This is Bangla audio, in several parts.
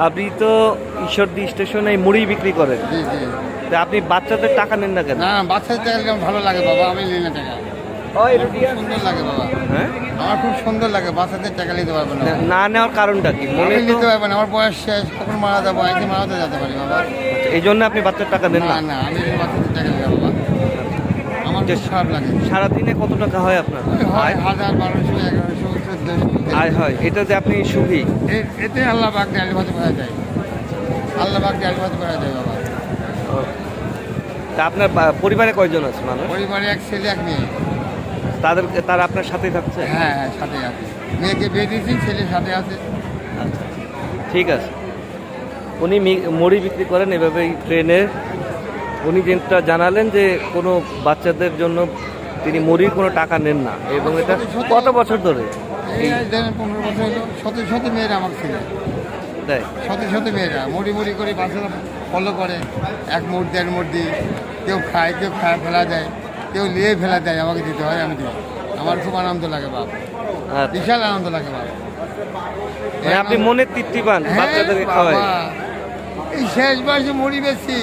আপনি তো ঈশ্বরদী স্টেশনে মুড়ি বিক্রি করেন, জি জি। তা আপনি বাচ্চাদের টাকা নেন না কেন? না বাচ্চাদের টাকা কেমন ভালো লাগে বাবা, আমি নিই না টাকা। আমার খুব সুন্দর লাগে বাবা, হ্যাঁ, আমার খুব সুন্দর লাগে। বাচ্চাদের টাকা নিতে পারবো না, না নেওয়ার কারণটা কি? মনে আমি তো নিতে পারবো না, আমার বয়স শেষ, কখন মারা যাবো, একদিন মারাতে যেতে পারি বাবা। এই জন্য আপনি বাচ্চার টাকা দেন না না? না, আমি বাচ্চাদের টাকা নিই না বাবা, আমার খুব খারাপ লাগে। সারাদিনে কত টাকা হয় আপনার হয় আয়? 1000, 1200, 1100, 1400। আয় হয়, এটা যে আপনি সুখী। এতে আল্লাহ পাক ডাল ভাত করা যায়, আল্লাহ পাক ডাল ভাত করা যায় বাবা। তা আপনার পরিবারে কয়জন আছে মানুষ? পরিবারে এক ছেলে এক মেয়ে। তারা আপনার সাথেই থাকছে? হ্যাঁ হ্যাঁ, সাথে আছে, মেয়েকে বিয়ে দিয়েছি, ছেলে সাথে আছে। আচ্ছা, ঠিক আছে। উনি মুড়ি বিক্রি করেন এভাবেই ট্রেনে। উনি যেটা জানালেন যে কোনো বাচ্চাদের জন্য তিনি মুড়ির কোনো টাকা নেন না, এবং এটা কত বছর ধরে এই ধরেন 15 বছর হলো, শত শত মেয়েরা আমার ছেলে, দেয়? শত শত মেয়েরা মুড়ি মুড়ি করে বাচ্চারা ফলো করে, 1 মুঠ 1.5 মুঠ দিই। কেউ খায়, কেউ খায় ফেলা দেয়, কেউ নিয়ে ফেলা দেয়, আমাকে দিতে হয়, আমি দিই। আমার খুব আনন্দ লাগে বাপ, আচ্ছা, বিশাল আনন্দ লাগে বাপ। মানে আপনি মনের তৃপ্তি পান হ্যাঁ বাচ্চাদেরকে খাওয়াই? বাবা, এই শেষ বয়সে মুড়ি বেশি,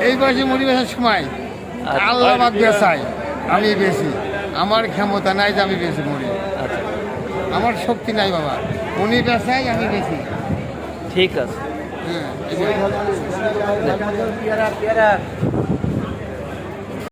এই বয়সে মুড়ি বেচার সময় আচ্ছা। আল্লাহ পাক বেচাই, আমি বেশি। আমার ক্ষমতা নাই যে আমি বেশি মুড়ি, আচ্ছা, আমার শক্তি নাই বাবা। উনি বেচাই, আমি বেশি। ঠিক আছে। হ্যাঁ, এই যে-